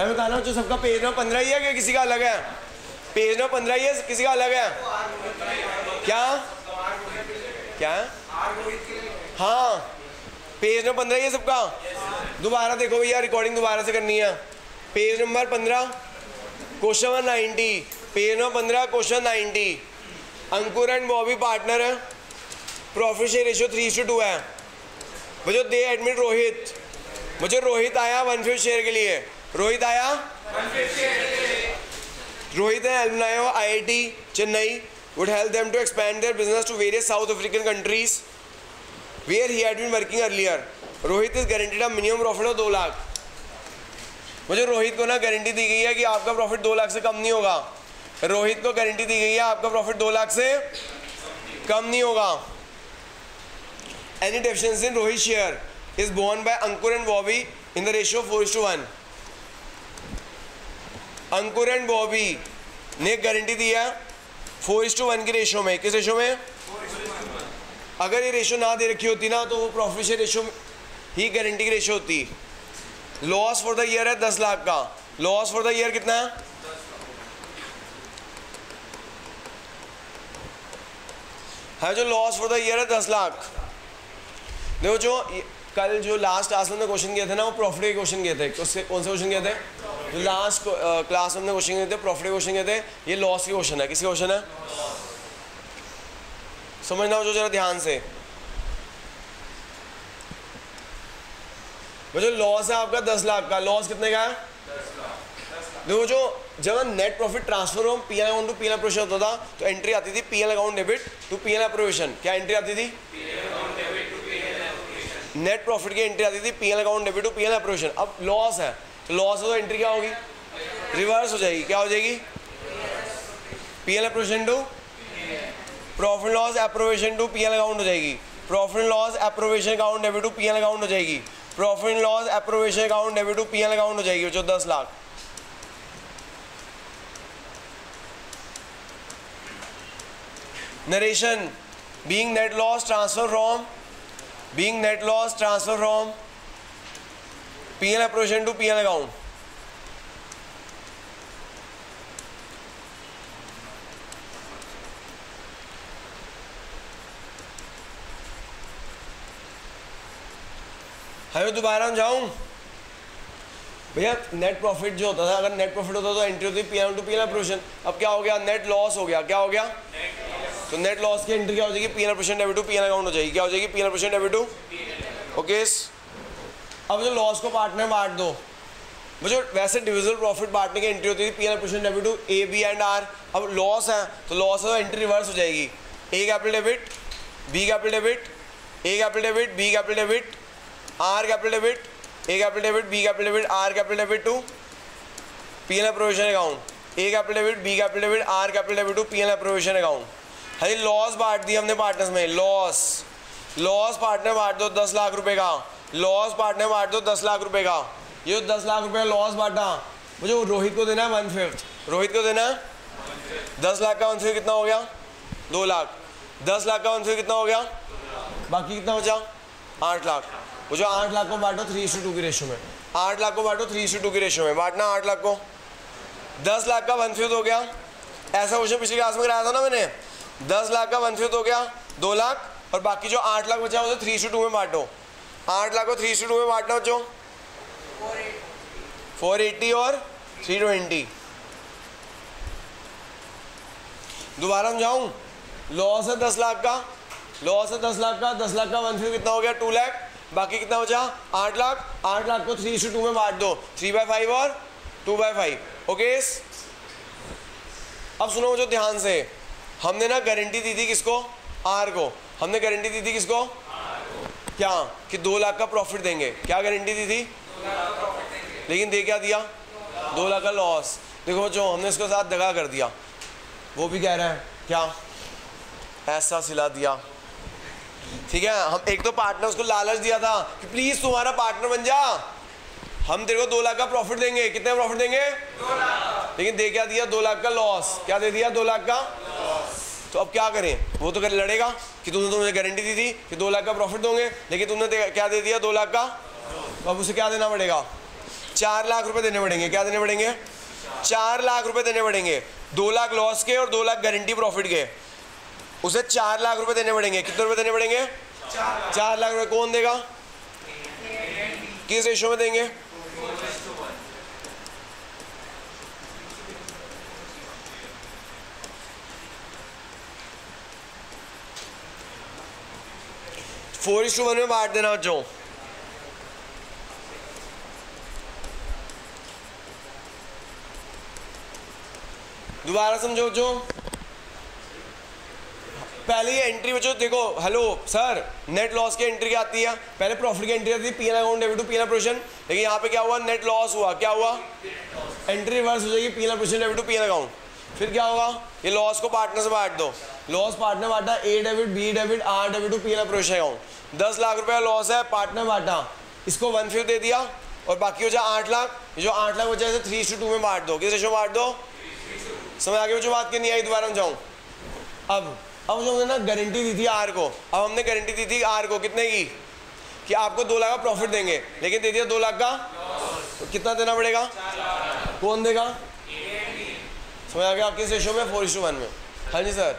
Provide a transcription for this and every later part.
मैं बताना जो सबका पेज नंबर 15 ही है कि किसी का अलग है? पेज नंबर 15 ही है, किसी का अलग है क्या? क्या? हाँ, पेज नंबर 15 ही है सबका। दोबारा देखो भैया, रिकॉर्डिंग दोबारा से करनी है। Page number 15 question number 90, page number 15 question 90। Ankur and Bobby partner है, प्रॉफिट शेयर रेशियो 3:2 है। मुझे दे एडमिट रोहित, मुझे रोहित आया 1/5 शेयर के लिए। रोहित आया 1/5 शेयर के लिए। रोहित है alumni of IIT Chennai, would help them to expand their business to various South African countries where he had been working earlier. Rohit is guaranteed a minimum profit of 2 lakh. मुझे रोहित को ना गारंटी दी गई है कि आपका प्रॉफिट 2 लाख से कम नहीं होगा। रोहित को गारंटी दी गई है आपका प्रॉफिट 2 लाख से कम नहीं होगा। Any deficiency in Rohit's share is borne by Ankur and Bobby in the ratio 4:1. Ankur and Bobby ने गारंटी दी है 4:1 की रेशियो में। किस रेशियो में? अगर ये रेशियो ना दे रखी होती ना तो वो प्रॉफिट शेयर रेशियो ही गारंटी की रेशियो होती। लॉस फॉर द ईयर है 10 लाख का। लॉस फॉर द ईयर कितना है? जो लॉस फॉर द ईयर है 10 लाख। देखो जो कल जो लास्ट क्लास में क्वेश्चन किए थे ना, वो प्रॉफिट के क्वेश्चन किए थे। उससे कौन से क्वेश्चन किए थे? जो लास्ट क्लास में क्वेश्चन किए थे प्रॉफिट के क्वेश्चन किए थे। ये लॉस के क्वेश्चन है। किसके क्वेश्चन है? समझना हो जो जरा ध्यान से। वो जो लॉस है आपका 10 लाख का, लॉस कितने का है? 10 लाख। देखो जो जब नेट प्रॉफिट ट्रांसफर हो PL account to PL appropriation होता था तो एंट्री आती थी PL account debit to PL appropriation. क्या एंट्री आती थी? नेट प्रॉफिट की एंट्री आती थी PL account debit to PL appropriation. अब लॉस है तो लॉस है तो एंट्री क्या होगी? रिवर्स हो जाएगी। क्या हो जाएगी? PL appropriation to profit loss appropriation to PL account हो जाएगी। Profit loss appropriation account debit to PL account हो जाएगी। Profit loss appropriation account debit to PL account हो जाएगी जो 10 lakh. Narration being net loss transfer from PL appropriation to PL account. है दोबारा हम जाऊं भैया। नेट प्रॉफिट जो होता था, अगर नेट प्रॉफिट होता तो एंट्री होती पीएल टू पीएल अप्रोवेशन। अब क्या हो गया? नेट लॉस हो गया। क्या हो गया? तो नेट लॉस की एंट्री क्या हो जाएगी? PL appropriation debit to PL account हो जाएगी। क्या हो जाएगी? PL appropriation debit to. Okay. अब जो लॉस को पार्टनर बांट दो, वो जो वैसे डिविजिबल प्रॉफिट बांटने की एंट्री होती है PL appropriation debit to A B and R. अब लॉस है तो लॉस है तो एंट्री रिवर्स हो जाएगी। A capital debit, B capital debit, A capital debit, B capital debit, R capital debit, A capital debit, B capital debit, R capital debit to PL appropriation account. A capital debit, B capital debit, R capital debit to PL appropriation account. है loss बांट दी हमने partners में। Loss partner बांट दो 10 लाख रुपए का। Loss partner बांट दो 10 लाख रुपए का। ये 10 लाख रुपए लॉस बांटा, मुझे रोहित को देना है 1/5। रोहित को देना है 10 लाख का 1/5 कितना हो गया? 2 लाख। 10 लाख का 1/5 कितना हो गया? बाकी कितना बचा? 8 लाख। वो जो 8 लाख को बांटो 3:2 की रेशियो में। 8 लाख को बांटो 3:2 की रेशियो में। बांटना 8 लाख को। 10 लाख का 1/5 हो गया। ऐसा क्वेश्चन पिछली क्लास में कराया था ना मैंने। 10 लाख का 1/5 हो गया 2 लाख, और बाकी जो 8 लाख बचा उसे 3:2 में बांटो। 8 लाख को 3:2 में बांटना जो 480 और 320। दोबारा हम जाऊं। लॉस है 10 लाख का, लॉस है 10 लाख का। 10 लाख का 1/5 कितना हो गया? 2 लाख। बाकी कितना बचा? 8 लाख। 8 लाख को 3:2 में बांट दो। 3/5 और 2/5। ओके। अब सुनो मुझे ध्यान से। हमने ना गारंटी दी थी किसको? आर को। हमने गारंटी दी थी किसको? क्या? कि 2 लाख का प्रॉफिट देंगे। क्या गारंटी दी थी? लेकिन दे क्या दिया? 2 लाख का लॉस। देखो जो हमने इसके साथ दगा कर दिया, वो भी कह रहा है क्या? ऐसा सिला दिया। ठीक है, हम एक तो पार्टनर उसको लालच दिया था कि प्लीज तुम्हारा पार्टनर बन जा, हम तेरे को 2 लाख का प्रॉफिट देंगे। कितने प्रॉफिट देंगे? 2 लाख। लेकिन दे क्या दिया? 2 लाख का लॉस। क्या दे दिया? 2 लाख का लॉस। तो अब क्या करें? वो तो कर लड़ेगा कि तुमने मुझे गारंटी दी थी कि 2 लाख का प्रॉफिट दोगे, लेकिन तुमने क्या दे दिया? 2 लाख का। तो अब उसे क्या देना पड़ेगा? 4 लाख रुपए देने पड़ेंगे। क्या देने पड़ेंगे? 4 लाख रुपए देने पड़ेंगे। 2 लाख लॉस के और 2 लाख गारंटी प्रॉफिट के, उसे 4 लाख रुपए देने पड़ेंगे। कितने रुपए देने पड़ेंगे? 4 लाख रुपए। कौन देगा? किस रेशो में देंगे? 4:1 में बांट देना बच्चों। दोबारा समझो बच्चों। पहले ये एंट्री बच्चों देखो, हेलो सर, नेट लॉस की एंट्री क्या आती है? पहले प्रॉफिट की एंट्री आती है, PL account debit to PL provision. लेकिन यहाँ पे क्या हुआ? नेट लॉस हुआ। क्या हुआ? एंट्री रिवर्स हो जाएगी, PL provision debit to PL account. फिर क्या होगा? ये लॉस को पार्टनर से बांट दो। लॉस पार्टनर बांटा, A debit, B debit, R debit to PL provision account. 10 lakh रुपया लॉस है, पार्टनर बांटा, इसको 1/5 दे दिया और बाकी हो जाए 8 लाख। ये जो 8 लाख बचा है 3:2 में बांट दो। किस रेशो में बांट दो? समझ आगे बच्चों बात करनी आई? दोबारा समझाऊं। अब जो हमने ना गारंटी दी थी आर को, अब हमने गारंटी दी थी आर को कितने की? कि आपको 2 लाख का प्रॉफिट देंगे, लेकिन दे दिया 2 लाख का, तो कितना देना पड़ेगा? कौन देगा? समझ आ गया? आप किस रेशो में? 4:1 में। हाँ जी सर।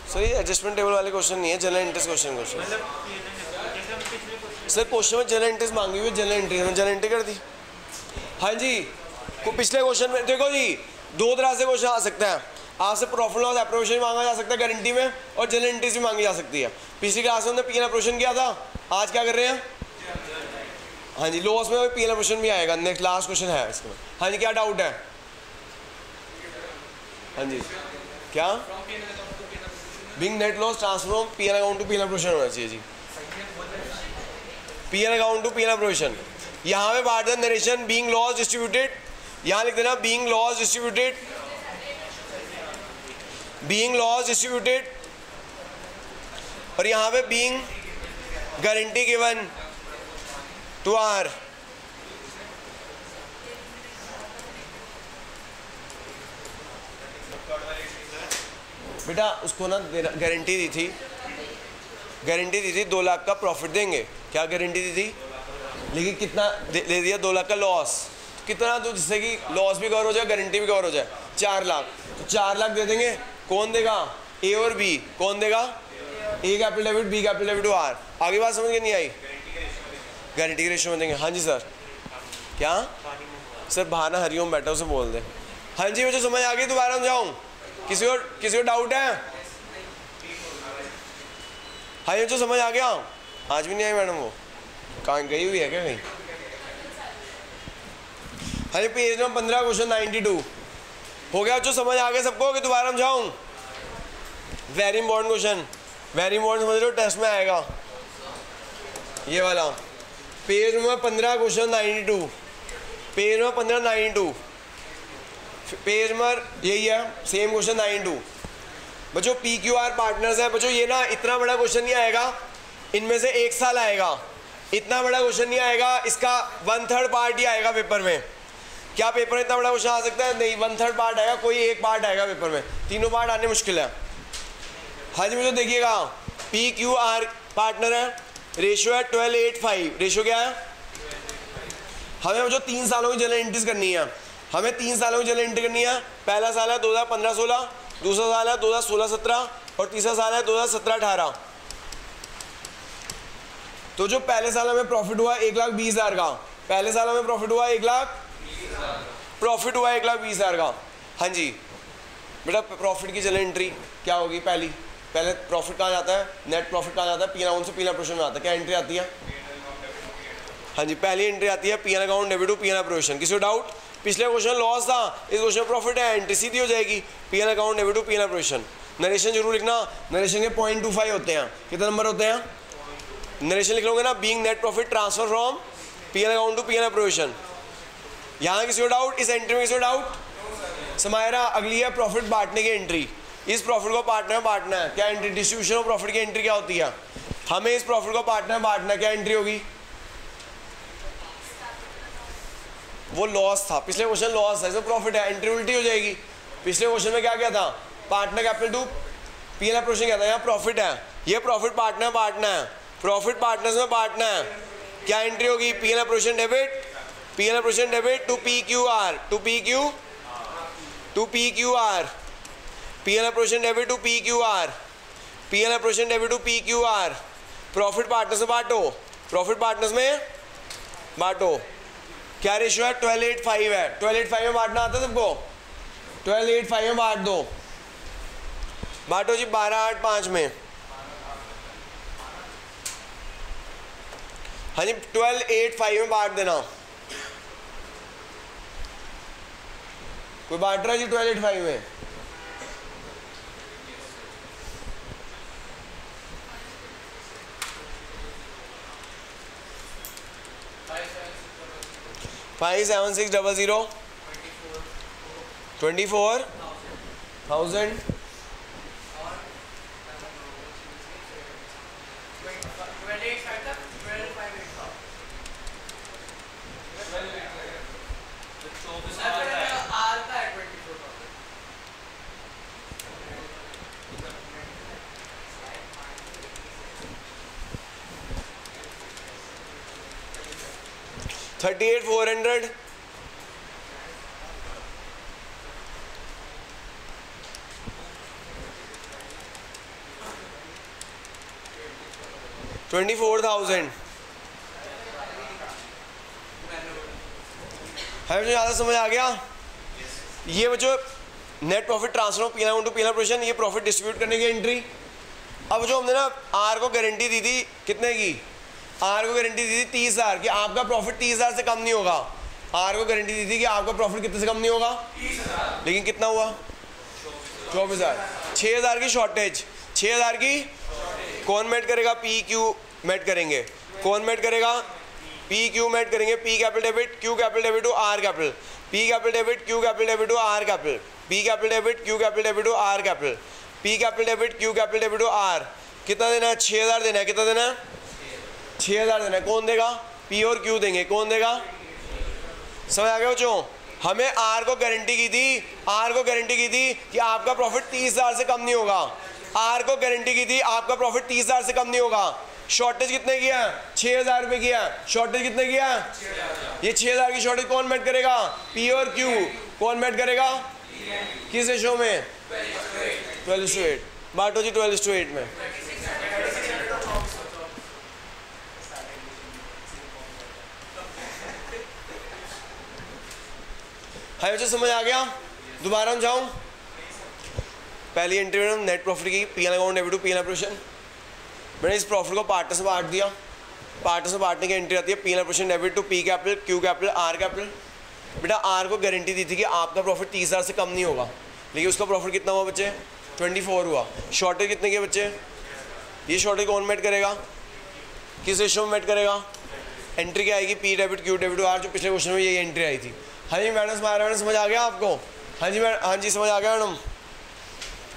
सर ये एडजस्टमेंट टेबल वाले क्वेश्चन नहीं है, general interest question sir. Question में जनरल इंटरेस्ट मांगी हुई, जनरल एंट्री कर दी। हाँ जी, पिछले क्वेश्चन में देखो जी, 2 तरह से क्वेश्चन आ सकता है। आपसे प्रॉफिट लॉस एप्रोप्रिएशन मांगा जा सकता है गारंटी में, और जनरल एंट्रीज भी मांगी जा सकती है। पिछली क्लास में हमने पीएल एप्रोप्रिएशन किया था, आज क्या कर रहे हैं? हाँ जी, लॉस में पीएल एप्रोप्रिएशन भी आएगा। नेक्स्ट लास्ट क्वेश्चन है इसमें। हाँ जी, क्या डाउट है? हाँ जी, क्या? Being net loss transfer from PL account to PL appropriation होना चाहिए जी। PL account to PL appropriation. यहाँ पे बांट देना नरेशन बीइंग लॉस डिस्ट्रीब्यूटेड, यहाँ लिख देना being loss distributed, being loss distributed, और यहाँ पे being guarantee given to R. बेटा उसको ना गारंटी दी थी, 2 लाख का प्रॉफिट देंगे। क्या गारंटी दी थी? लेकिन कितना दे दिया? 2 लाख का लॉस। कितना? तो जिससे कि लॉस भी कवर हो जाए, गारंटी भी कवर हो जाए। 4 लाख। तो 4 लाख दे देंगे। कौन देगा? ए और बी। कौन देगा? A capital debit, B capital debit to R. आगे बात समझ के नहीं आई? गारंटी के रेशियो में देंगे। हाँ जी सर। क्या सर? बहाना हरिओम बैठा, उसे बोल दे। हाँ जी मुझे समझ आ गई, दोबारा समझाऊँ? किसी को डाउट है? हाँ ये जो समझ आ गया? आज भी नहीं आई मैडम? वो कहाँ गई हुई है क्या कहीं? हाँ जी, पेज नंबर 15 क्वेश्चन 92 हो गया। जो समझ आ गया सबको कि दोबारा समझाऊँ? Very important question, very important, समझ लो टेस्ट में आएगा ये वाला। Page number 15 question 92, page number 15 92, page number यही है, सेम क्वेश्चन 92। बच्चों PQR पार्टनर्स है। बच्चों ये ना इतना बड़ा क्वेश्चन नहीं आएगा, इनमें से 1 साल आएगा। इतना बड़ा क्वेश्चन नहीं आएगा, इसका 1/3 पार्ट ही आएगा पेपर में। क्या पेपर में इतना बड़ा क्वेश्चन आ सकता है? नहीं, 1/3 पार्ट आएगा, कोई 1 पार्ट आएगा पेपर में, तीनों पार्ट आने मुश्किल है। हाँ जी मुझे देखिएगा, PQR पार्टनर है, रेशियो है 12:8:5। रेशियो क्या है? हमें जो 3 सालों की जनरल एंट्रीज करनी है, हमें 3 सालों की जनरल एंट्री करनी है। पहला साल है 2015-16, दूसरा साल है 2016-17 और तीसरा साल है 2017-18। तो जो पहले साल में प्रॉफिट हुआ 1,20,000 का, पहले साल में प्रॉफिट हुआ 1,20,000 का। हाँ जी बेटा, प्रॉफिट की जनरल एंट्री क्या होगी? पहले प्रॉफिट कहाँ जाता है? नेट प्रॉफिट कहाँ जाता है? पीएल अकाउंट से पीएल प्रोविजन में आता है। क्या एंट्री आती है? हाँ जी, पहली एंट्री आती है PL account debit to PL provision. किसी को डाउट? पिछले क्वेश्चन लॉस था, इस क्वेश्चन प्रॉफिट है, एंट्री सीधी हो जाएगी PL account debit to PL provision. Narration जरूर लिखना, नरेशन के 0.25 होते हैं। कितने नंबर होते हैं? नरेशन लिख लोगे ना, being net profit transfer from PL account to PL provision. यहाँ किसी को डाउट? इस एंट्री में किसी को डाउट? समायरा अगली है प्रॉफिट बांटने की एंट्री। इस प्रॉफिट को पार्टनर में बांटना है। क्या एंट्री? डिस्ट्रीब्यूशन ऑफ प्रॉफिट की एंट्री क्या होती है? हमें इस प्रॉफिट को पार्टनर में बांटना है। क्या एंट्री होगी? वो लॉस था, पिछले क्वेश्चन लॉस था, इसमें प्रॉफिट है, एंट्री उल्टी हो जाएगी। पिछले क्वेश्चन में क्या क्या था? Partner capital to PL provision क्या था? यहाँ प्रॉफिट है, ये प्रॉफिट पार्टनर बांटना है, प्रॉफिट पार्टनर्स में बांटना है। क्या एंट्री होगी? PNL provision debit, PNL provision debit to PQR, to PQR, PNL provision debit to PQR, PNL provision debit to PQR. Profit partners में बांटो, प्रॉफिट पार्टनर्स में बांटो। क्या रेशियो है? 12:8:5 है। 12:8:5 में बांटना आता है सबको? 12:8:5 में बांट दो, बांटो जी 12:8:5 में। हाँ जी 12:8:5 में बांट देना। कोई बांट रहा है जी 12:8:5 में? फाइव 7,600 24,000 38,400 24,000। है मुझे ज़्यादा समझ आ गया? ये जो net profit transfer PNL to PNL provision, ये प्रॉफिट डिस्ट्रीब्यूट करने की एंट्री। अब जो हमने ना आर को गारंटी दी थी कितने की? आर को गारंटी दी थी 30,000 कि आपका प्रॉफिट 30,000 से कम नहीं होगा। आर को गारंटी दी थी कि आपका प्रॉफिट कितने से कम नहीं होगा? 30,000। लेकिन कितना हुआ? 24,000। 6,000 की शॉर्टेज, 6,000 की। कौन मेट करेगा? पी क्यू मेट करेंगे। कौन मेट करेगा? पी क्यू मेट करेंगे। P capital debit Q capital debit to R capital, P capital debit Q capital debit to R capital, P capital debit Q capital debit to R capital, P capital debit Q capital debit to R. कितना देना है? 6,000 देना है। कितना देना है? 6,000 देना है। कौन देगा? पी और क्यू देंगे। कौन देगा? समझ आ गया बच्चों? हमें आर को गारंटी की थी, आर को गारंटी की थी कि आपका प्रॉफिट 30,000 से कम नहीं होगा। आर को गारंटी की थी आपका प्रॉफिट 30,000 से कम नहीं होगा। शॉर्टेज कितने किया? 6,000 रुपये किया। शॉर्टेज कितने किया? ये 6,000 की शॉर्टेज कौन मेट करेगा? पी और क्यू। कौन मेट करेगा? किस रेशो में? 12:8। बांटो जी 12:8 में। है बच्चों समझ आ गया? दोबारा हम जाऊं? पहली एंट्री में नेट प्रॉफिट की PNL account debit to PNL provision. मैंने इस प्रॉफिट को पार्टनर्स में बांट दिया। पार्टनर्स में बांटने की एंट्री आती है PNL provision debit to P capital Q capital R capital. बेटा आर को गारंटी दी थी कि आपका प्रॉफिट 30,000 से कम नहीं होगा, लेकिन उसका प्रॉफिट कितना हुआ बच्चे? 24 हुआ। शॉर्टेज कितने के बच्चे? ये शॉर्टेज कौन मेट करेगा? किस रेशो में मेट करेगा? एंट्री क्या आएगी? P debit Q debit to R, जो पिछले क्वेश्चन में यही एंट्री आई थी। हाँ जी मैडम समझ आ गया आपको? हाँ जी मैडम, हाँ जी समझ आ गया मैडम।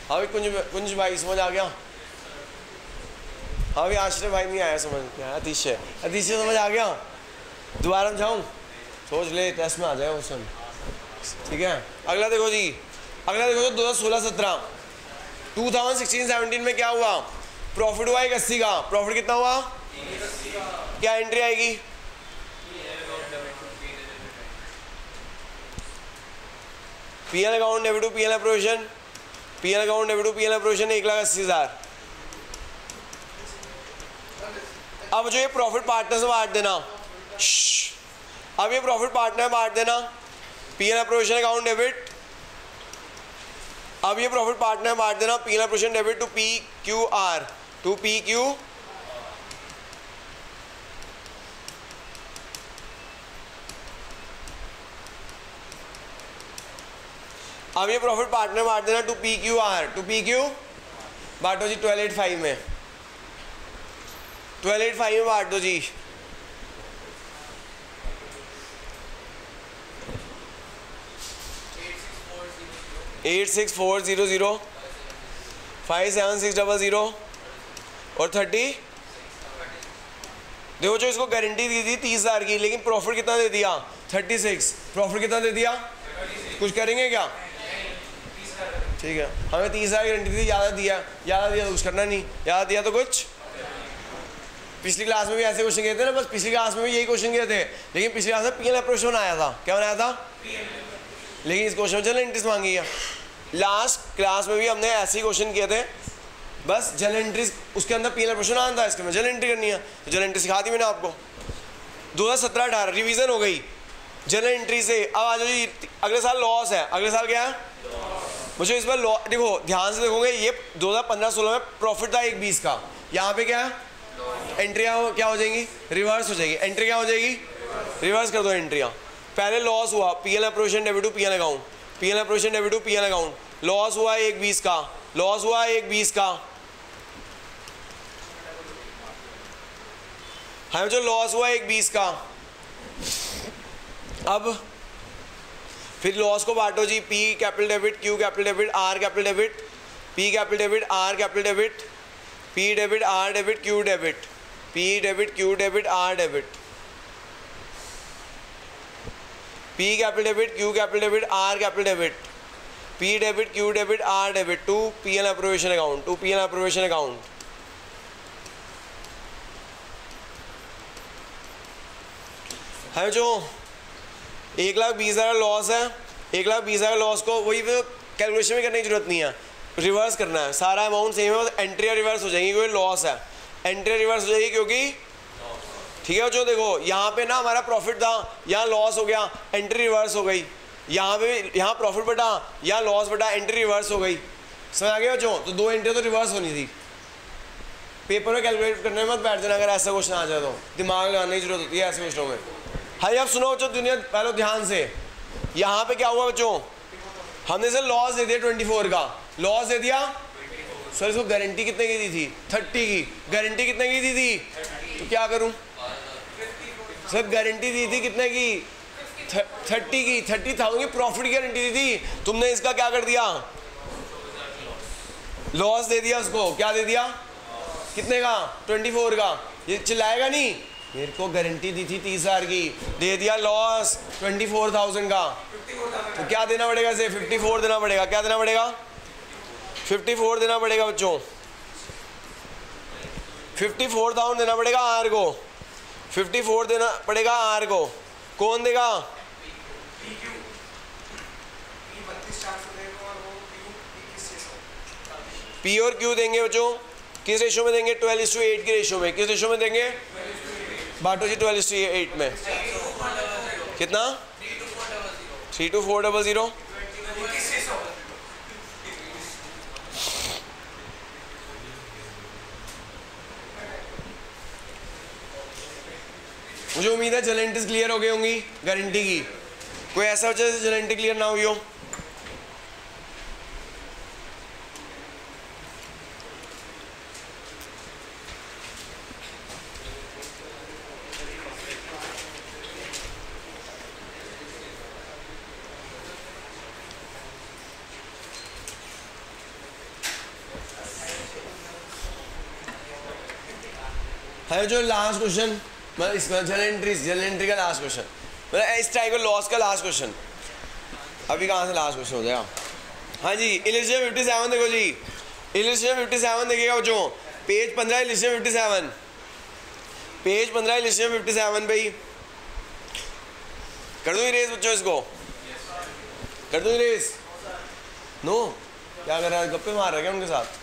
हाँ भाई कुंज भाई समझ आ गया? हाँ भाई आश्रय भाई नहीं आया समझ क्या? अतिशय समझ आ गया? दोबारा हम जाऊँ? सोच ले, टेस्ट में आ जाए क्वेश्चन। ठीक है अगला देखो जी, अगला देखो तो 2016-17 2016-17 में क्या हुआ? प्रॉफिट हुआ 80 का। प्रॉफिट कितना हुआ? क्या एंट्री आएगी? PNL account debit to PNL provision, PNL account debit to PNL provision 1,80,000। अब जो ये प्रॉफिट पार्टनर से बांट देना, अब ये प्रॉफिट पार्टनर में बांट देना पीएनएल प्रोविजन अकाउंट डेबिट। अब ये प्रॉफिट पार्टनर में बांट देना PNL provision debit to P Q R, to P Q. अब ये प्रॉफिट पार्टनर बांट देना to P Q R, to P Q. बांटो जी 12,8,5 में, 12,8,5 में बांट दो जी। $8,6,400 $5,7,600 और 30। देखो जो इसको गारंटी दी थी 30,000 की, लेकिन प्रॉफिट कितना दे दिया? 36। प्रॉफिट कितना दे दिया? कुछ करेंगे क्या? ठीक है हमें 30,000 की गारंटी थी, ज़्यादा दिया तो कुछ करना नहीं, ज़्यादा दिया तो कुछ। पिछली क्लास में भी ऐसे क्वेश्चन किए थे ना, बस पिछली क्लास में भी यही क्वेश्चन किए थे, लेकिन पिछली क्लास में पीएल अप्रोच आया था, क्या बनाया था, लेकिन इस क्वेश्चन में जनरल एंट्रीज मांगी है। लास्ट क्लास में भी हमने ऐसे ही क्वेश्चन किए थे, बस जनरल एंट्रीज उसके अंदर पीएल अप्रोच आना था, इसके में जनरल एंट्री करनी है, तो जनरल एंट्री सिखा दी मैंने आपको। 2017-18 रिवीजन हो गई जनरल एंट्री से। अब आ जाओ जी, अगले साल लॉस है, अगले साल क्या है, मुझे इस बार लॉ, देखो ध्यान से देखोगे, ये 2015-16 में प्रॉफिट था 1.20 का, यहाँ पे क्या है, एंट्रियाँ क्या हो जाएंगी, रिवर्स हो जाएगी, एंट्री क्या हो जाएगी, रिवर्स कर दो एंट्रियाँ। पहले लॉस हुआ, PL approach debit to PL account, PL approach debit to PL account, loss हुआ 1.20 का, लॉस हुआ 1.20 का, हमें जो लॉस हुआ 1.20 का। अब फिर लॉस को बांटो जी, P capital debit, Q capital debit, R capital debit, P capital debit, R capital debit, P debit, R debit, Q debit, P debit, Q debit, R debit, P capital debit, Q capital debit, R capital debit, P debit, Q debit, R debit to PL appropriation account, to PL appropriation account. है जो 1,20,000 loss है, 1,20,000 loss को वही calculation में करने की जरूरत नहीं है, रिवर्स करना है, सारा अमाउंट सेम है, एंट्री रिवर्स हो जाएगी क्योंकि लॉस है, एंट्री रिवर्स हो जाएगी क्योंकि, ठीक है जो देखो यहाँ पे ना हमारा प्रॉफिट था, यहाँ लॉस हो गया, एंट्री रिवर्स हो गई, यहाँ पे यहाँ प्रॉफिट बटा, यहाँ लॉस बटा, एंट्री रिवर्स हो गई, समझ आ गया जो, तो 2 एंट्री तो रिवर्स होनी थी। पेपर में कैलकुलेट करने में मत बैठ जाना, अगर ऐसा क्वेश्चन आ जाए तो दिमाग लगाने की जरूरत होती है ऐसे क्वेश्चनों में। हाँ अब सुनो बच्चों, दुनिया पहले ध्यान से, यहाँ पे क्या हुआ बच्चों, हमने इसे लॉस दे दिया 24 का, लॉस दे दिया, सर इसको गारंटी कितने की दी थी, 30 की, गारंटी कितने की दी थी, तो क्या करूँ सर, गारंटी दी थी कितने की, 30 की, 30,000 की प्रॉफिट की गारंटी दी थी, तुमने इसका क्या कर दिया, लॉस दे दिया उसको, क्या दे दिया, कितने का, 24 का, ये चिल्लाएगा नहीं, मेरे को गारंटी दी थी 30,000 की, दे दिया लॉस 24,000 का, तो क्या देना पड़ेगा इसे, 54 देना पड़ेगा, क्या देना पड़ेगा, 54 देना पड़ेगा बच्चों, 54,000 देना पड़ेगा आर को, 54 देना पड़ेगा आर को, कौन देगा, पी और क्यू देंगे बच्चों, किस रेशो में देंगे, 12:8 की रेशो में, किस रेशो में देंगे, बांटो जी 12:8 में, कितना, 32400, मुझे उम्मीद है जनरल एंट्रीज क्लियर हो गई होंगी गारंटी की, कोई ऐसा वजह से जनरल एंट्री क्लियर ना हुई हो, है जो लास्ट क्वेश्चन, मतलब इसमें जनरल एंट्री का लास्ट क्वेश्चन, मतलब इस टाइप का लॉस का लास्ट क्वेश्चन, अभी कहाँ से लास्ट क्वेश्चन हो जाएगा। हाँ जी इलिस्ट्रेशन 57 देखो जी, इलिस्ट्रेशन 57 देखिएगा बच्चों, पेज 15 इलिस्ट्रेशन 57, पेज 15 इलिस्ट्रेशन 57 भाई, कर दूँ इरेज बच्चों, इसको कर दूँ इरेज, नो क्या कर रहा है, गप्पे मार रहा है क्या उनके साथ,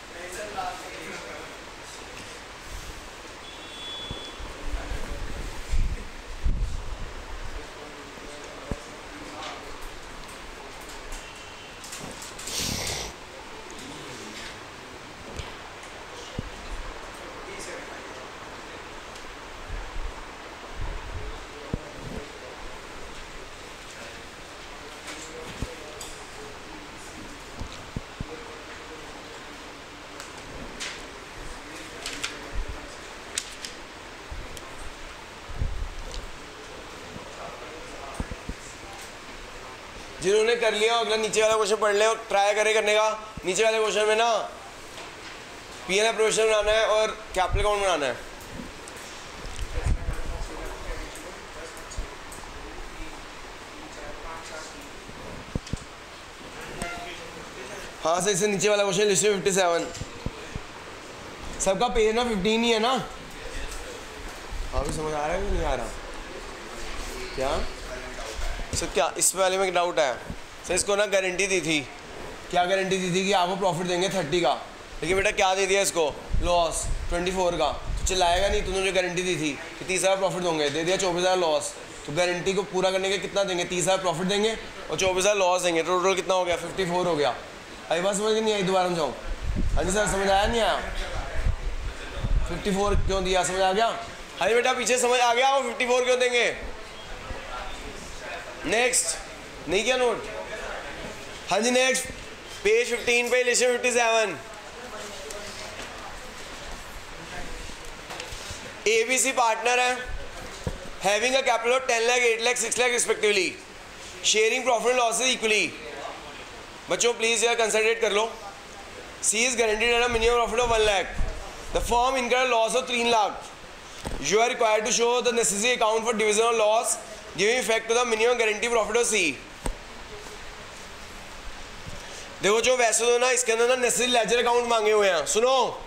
जिन्होंने कर लिया अगला नीचे वाला क्वेश्चन पढ़ ले और ट्राई करे करने का। नीचे वाले क्वेश्चन में ना पीएल अप्रोवेशन बनाना है और कैपिटल अकाउंट बनाना है। हाँ सर, इससे नीचे वाला क्वेश्चन लिस्ट में 57, सबका पेज ना 15 ही है ना, अभी समझ आ रहा है कि नहीं आ रहा? क्या सर, क्या इस वाले में डाउट है सर? इसको ना गारंटी दी थी, क्या गारंटी दी थी कि आपको प्रॉफिट देंगे 30 का, लेकिन बेटा क्या दे दिया इसको? लॉस 24 का। तो चिल्लाएगा नहीं, तूने जो गारंटी दी थी कि 30,000 प्रॉफिट होंगे, दे दिया 24,000 लॉस। तो गारंटी को पूरा करने के कितना देंगे? 30,000 प्रॉफिट देंगे और 24,000 लॉस देंगे। टोटल कितना हो गया? 54 हो गया। अभी बात समझ नहीं आई? दोबारा समझाऊँ? हाँ जी सर, समझ आया नहीं आया? 54 क्यों दिया? समझ आ गया? हाँ बेटा, पीछे समझ आ गया? वो 54 क्यों देंगे? नेक्स्ट नहीं किया नोट? हाँ जी नेक्स्ट, पेज 15 पे इलेक्शन 57। ABC पार्टनर है, having a capital of 10 lakh, 8 lakh, 6 lakh respectively, sharing profit and losses equally. बच्चों प्लीज यार कंसंट्रेट कर लो। C is guaranteed at a minimum profit of 1 lakh. The firm incurred loss of 3 lakh. You are required to show the necessary account for division of loss giving effect to the minimum guarantee profit of C. देखो जो वैसे तो ना इसके अंदर ना necessary ledger account मांगे हुए हैं। सुनो,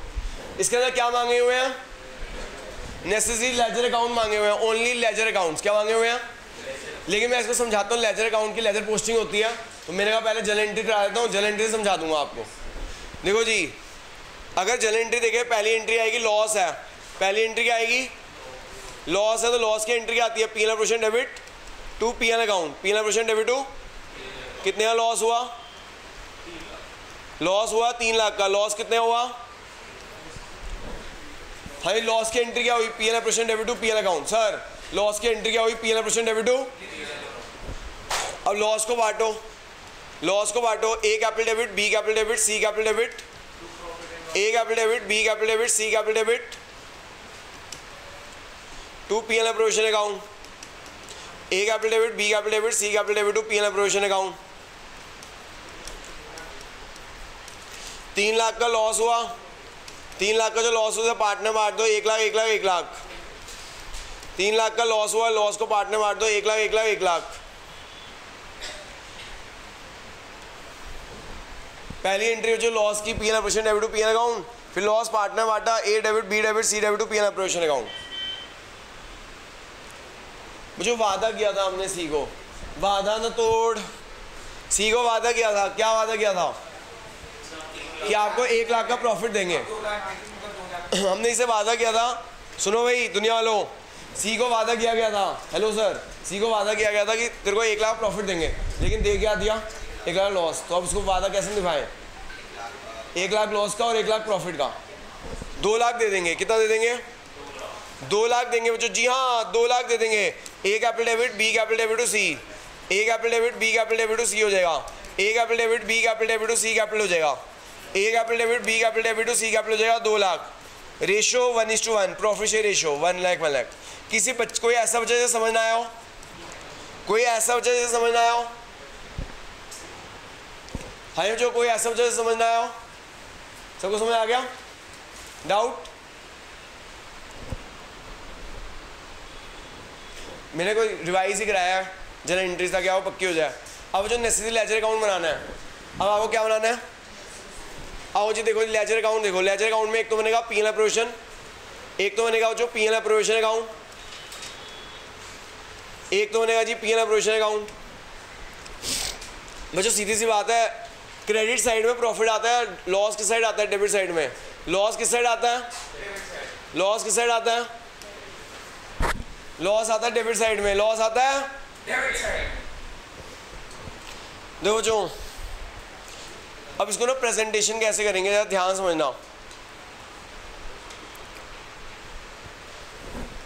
इसके अंदर क्या मांगे हुए हैं? नेसेसरी लेजर अकाउंट मांगे हुए हैं, ओनली लेजर अकाउंट्स। क्या मांगे हुए हैं? लेकिन मैं इसको समझाता हूँ। लेजर अकाउंट की लेजर पोस्टिंग होती है, तो मैंने कहा पहले जर्नल एंट्री करा देता हूँ, जर्नल एंट्री से समझा दूंगा आपको। देखो जी, अगर जर्नल एंट्री देखें, पहली एंट्री आएगी लॉस है। पहली एंट्री क्या आएगी? लॉस है, तो लॉस की एंट्री क्या आती है? P&L portion debit to P&L account. P&L portion debit to कितने का लॉस हुआ? लॉस हुआ 3 लाख का। लॉस कितने हुआ? हाँ, लॉस की एंट्री क्या हुई? P&L portion debit to P&L account. Sir loss की एंट्री क्या हुई? P&L portion debit to. अब लॉस को बांटो, लॉस को बांटो। A capital debit, B capital debit, C capital debit, A capital debit, B capital debit, C capital debit to P&L provision account. A capital debit, B capital debit, C capital debit to P&L provision account. 3 lakh का loss हुआ। 3 लाख का जो loss हुआ partner बांट दो, 1 लाख 1 लाख 1 लाख। 3 लाख का loss हुआ, loss को पार्टनर बांट दो, 1 लाख 1 लाख 1 लाख। पहली एंट्री जो लॉस की P&L portion debit to P&L account, फिर लॉस पार्टनर बांटा, A debit, B debit, C debit to P&L portion account. मुझे वादा किया था हमने सी को, वादा न तोड़। सी को वादा किया था, क्या वादा किया था? कि आपको 1 लाख का प्रॉफिट देंगे। हमने इसे वादा किया था। सुनो भाई दुनिया वालों, सी को वादा किया गया था, हेलो सर, सी को वादा किया गया था कि तेरे को 1 लाख प्रॉफिट देंगे, लेकिन दे क्या दिया? 1 लाख लॉस। तो अब उसको वादा कैसे निभाएं? 1 लाख लॉस का और 1 लाख प्रॉफिट का, 2 लाख दे देंगे। कितना दे देंगे? 2 लाख देंगे बच्चों। जी हाँ, 2 लाख दे देंगे। A capital debit, B capital debit to C, A capital debit, B capital debit to C हो जाएगा। A capital debit, B capital debit to C capital हो जाएगा। A capital debit, B capital debit to C capital हो जाएगा। 2 lakh. Ratio 1:1, profit share ratio 1 lakh 1 lakh. किसी कोई ऐसा बच्चा से समझ ना आया हो? कोई ऐसा बच्चा से समझ ना आया हो? हाँ जो कोई ऐसा बच्चा से समझ ना आया हो? सबको समझ आ गया? डाउट? मैंने कोई रिवाइज ही कराया, जनरल एंट्री था क्या वो पक्की हो जाए। अब जो नेसेसरी लेजर अकाउंट बनाना है, अब आपको क्या बनाना है? आओ जी देखो लेजर अकाउंट देखो। लेजर अकाउंट में एक तो बनेगा P&L प्रोविजन, एक तो बनेगा जो P&L प्रोविजन अकाउंट, एक तो बनेगा जी P&L प्रोविजन अकाउंट। बच्चों सीधी सी बात है, क्रेडिट साइड में प्रॉफिट आता है, लॉस किस साइड आता है? डेबिट साइड में। लॉस किस साइड आता है? लॉस किस साइड आता है? लॉस आता है डेबिट साइड में। लॉस आता है डेबिट साइड। देखो जो अब इसको ना प्रेजेंटेशन कैसे करेंगे जरा ध्यान समझना।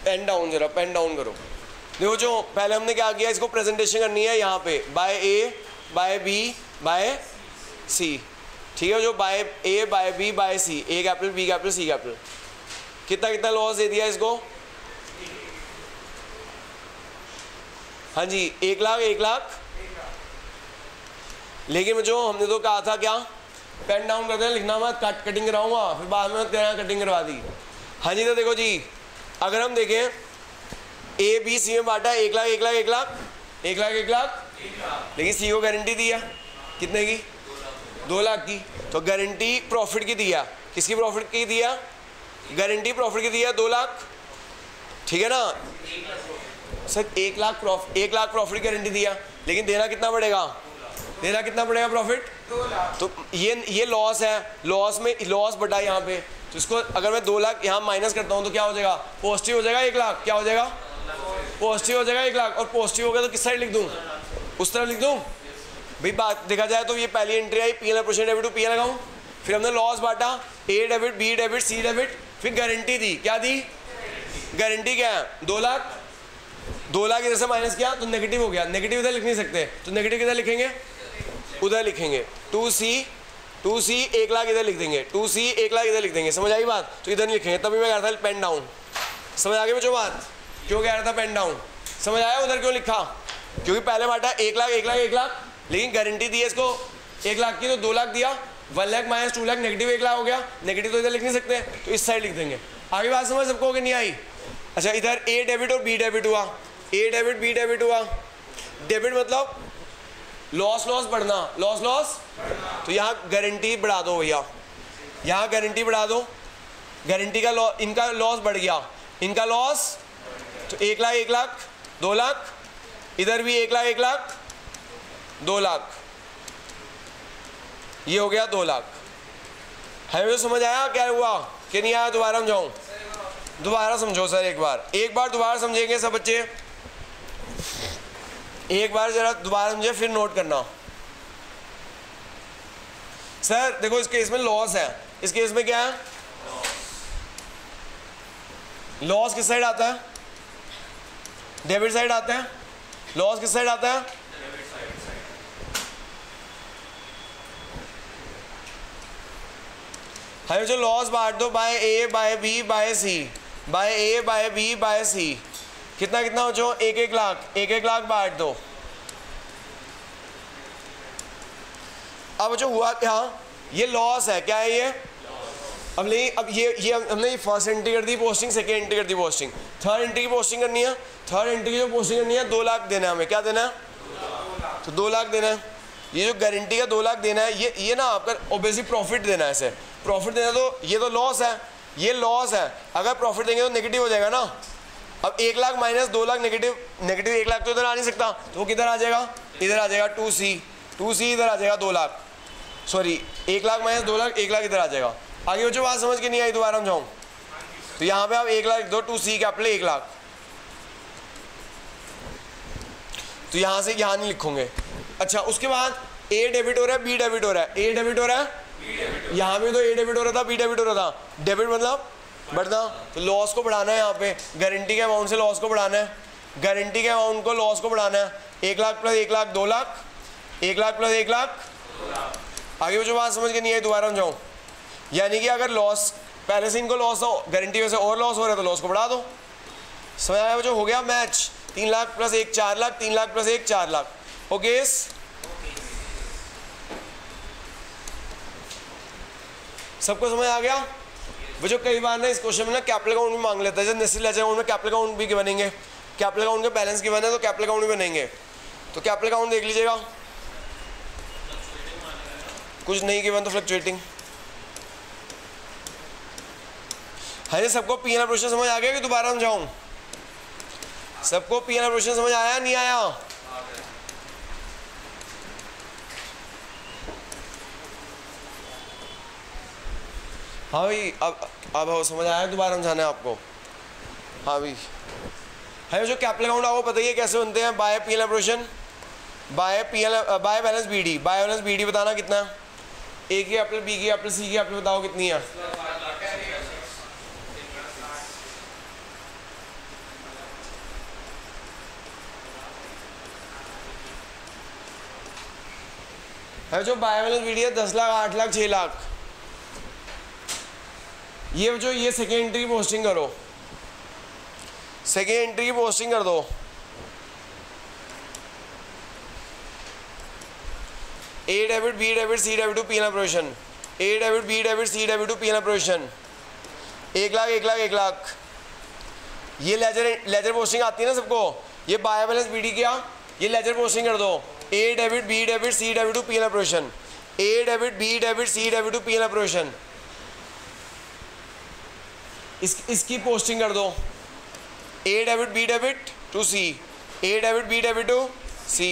पेन डाउन, जरा पेन डाउन करो। देखो जो पहले हमने क्या किया, इसको प्रेजेंटेशन करनी है यहाँ पे by A by B by C, ठीक है। जो by A by B by C, A capital B capital C capital, कितना कितना लॉस दे दिया इसको? हाँ जी 1 लाख 1 लाख। लेकिन जो हमने तो कहा था क्या, पेन डाउन करते हैं, लिखना मत, कटिंग कराऊंगा फिर बाद में तेरा कटिंग करवा दी। हाँ जी तो देखो जी, अगर हम देखें A B C में बांटा 1 लाख 1 लाख 1 लाख 1 लाख 1 लाख, लेकिन C को गारंटी दिया कितने की? 2 लाख की। तो गारंटी प्रॉफिट की दिया, किसकी प्रॉफिट की दिया? गारंटी प्रॉफिट की दिया 2 लाख। ठीक है ना सर, 1 लाख प्रॉफिट गारंटी दिया, लेकिन देना कितना पड़ेगा, देना कितना पड़ेगा प्रॉफिट, 2 लाख। तो ये लॉस है, लॉस में लॉस बटा यहाँ पे, तो इसको अगर मैं 2 लाख यहाँ माइनस करता हूँ तो क्या हो जाएगा, पॉजिटिव हो जाएगा 1 लाख, क्या हो जाएगा, पॉजिटिव हो जाएगा 1 लाख, और पॉजिटिव हो गया तो किस साइड लिख दूँ, उस तरफ लिख दूँ। भाई बात देखा जाए तो ये पहली एंट्री आई, P L percent debit to P L लगाऊँ, फिर हमने लॉस बांटा, A debit B debit C debit, फिर गारंटी दी, क्या दी, गारंटी क्या है 2 लाख, 2 लाख इधर से माइनस किया तो नेगेटिव हो गया, नेगेटिव इधर लिख नहीं सकते तो नेगेटिव किधर लिखेंगे, उधर लिखेंगे, 2C 1 लाख इधर लिख देंगे, 2C 1 लाख इधर लिख देंगे, समझ आई बात, तो इधर नहीं लिखेंगे। तभी मैं कह रहा था पेन डाउन, समझ आ गई बच्चों बात, क्यों कह रहा था पेन डाउन, समझ आया उधर क्यों लिखा, क्योंकि पहले बांटा 1 लाख 1 लाख 1 लाख, लेकिन गारंटी दी है इसको 1 लाख की तो 2 लाख दिया, 1 लाख माइनस 2 लाख नेगेटिव 1 लाख हो गया, नेगेटिव तो इधर लिख नहीं सकते तो इस साइड लिख देंगे। आगे बात समझ सबको कि नहीं आई। अच्छा इधर ए डेबिट और बी डेबिट हुआ, ए डेबिट बी डेबिट हुआ, डेबिट मतलब लॉस लॉस बढ़ना, लॉस लॉस, तो यहाँ गारंटी बढ़ा दो भैया, यहाँ गारंटी बढ़ा दो, गारंटी का लॉस, इनका लॉस बढ़ गया, इनका लॉस तो 1 लाख 1 लाख 2 लाख, इधर भी 1 लाख 1 लाख 2 लाख, ये हो गया 2 लाख। हमें तो समझ आया क्या हुआ कि नहीं आया, दोबारा समझाऊं, दोबारा समझो सर, एक बार दोबारा समझेंगे सब बच्चे, एक बार जरा दोबारा समझे फिर नोट करना। सर देखो इस केस में लॉस है, इस केस में क्या है, लॉस किस साइड आता है, डेबिट साइड आता है, लॉस किस साइड आता है, हमें जो लॉस बांट दो बाय ए बाय बी बाय सी, बाय ए बाय बी बाय सी, कितना कितना हो जो 1 लाख बांट दो। अब जो हुआ क्या, ये लॉस है, क्या है ये, अब नहीं, अब ये हमने फर्स्ट एंट्री कर दी पोस्टिंग, सेकेंड एंट्री कर दी पोस्टिंग, थर्ड एंट्री की पोस्टिंग करनी है, थर्ड एंट्री की जो पोस्टिंग करनी है 2 लाख देना है हमें, क्या देना है, तो 2 लाख देना है। ये जो गारंटी का 2 लाख देना है, ये ना आपका ऑब्वियसली प्रॉफिट देना है, ऐसे प्रॉफिट देना, तो ये तो लॉस है, ये लॉस है, अगर प्रॉफिट देंगे तो नेगेटिव हो जाएगा ना। अब 1 lakh minus 2 lakh negative, negative 1 lakh तो इधर आ नहीं सकता, तो वो किधर आ जाएगा, इधर आ जाएगा 2C इधर आ जाएगा 2 लाख, सॉरी 1 लाख माइनस 2 लाख 1 लाख इधर आ जाएगा। आगे वो जो बात समझ के नहीं आई दोबारा समझाऊं, तो यहाँ पे आप 1 लाख दो, 2C कैपिटल 1 लाख, तो यहाँ से यहाँ नहीं लिखोगे। अच्छा उसके बाद ए डेबिट हो रहा है बी डेबिट हो रहा है, ए डेबिट हो रहा है, यहाँ पे तो ए डेबिट हो रहा था बी डेबिट हो रहा था, डेबिट मतलब बढ़ना, तो लॉस को बढ़ाना है, यहाँ पे गारंटी के अमाउंट से लॉस को बढ़ाना है, गारंटी के अमाउंट को लॉस को बढ़ाना है, 1 लाख प्लस 1 लाख 2 लाख, 1 लाख प्लस 1 लाख। आगे वो जो बात समझ के नहीं आई दोबारा समझाऊं, यानी कि अगर लॉस पहले से इनको लॉस हो, गारंटी वजह से और लॉस हो रहा है तो लॉस को बढ़ा दो, समझ आया, वो जो हो गया match, 3 lakh plus 1 4 lakh, 3 lakh plus 1 4 lakh, okay. सबको समझ आ गया। वो जो कई बार ना इस क्वेश्चन में ना कैपिटल अकाउंट भी मांग लेता है, जब नेसेसरी लेजर अकाउंट में कैपिटल अकाउंट भी बनेंगे, कैपिटल अकाउंट के बैलेंस गिवन है तो कैपिटल अकाउंट भी बनेंगे, तो कैपिटल अकाउंट देख लीजिएगा, कुछ नहीं गिवन तो फ्लक्चुएटिंग। हाँ सबको पी एन आर प्रोसेस समझ आ गया कि दोबारा समझाऊं, सबको पी एन आर प्रोसेस समझ आया नहीं आया, हाँ भाई अब समझ आया, दोबारा समझाना है आपको, हाँ भाई। है जो कैपिटल अकाउंट आपको पता ही है कैसे बनते हैं, by P L operation, by balance B D, by balance B D बताना कितना है, ए की कैपिटल बी की कैपिटल सी की कैपिटल बताओ कितनी है, है जो बाय बैलेंस बी डी है 10 लाख 8 लाख 6 लाख, ये जो ये सेकेंड एंट्री की पोस्टिंग करो, सेकेंड एंट्री की पोस्टिंग कर दो, A debit B debit C debit to P N operation, A debit B debit C debit to P N operation, 1 lakh 1 lakh 1 lakh, ये लेजर पोस्टिंग आती है ना सबको, ये बाय बैलेंस बी डी किया, ये लेजर पोस्टिंग कर दो, A debit B debit C debit to P N operation, A debit B debit C debit to P N operation, इसकी पोस्टिंग कर दो, A debit B debit to C, A debit B debit to C,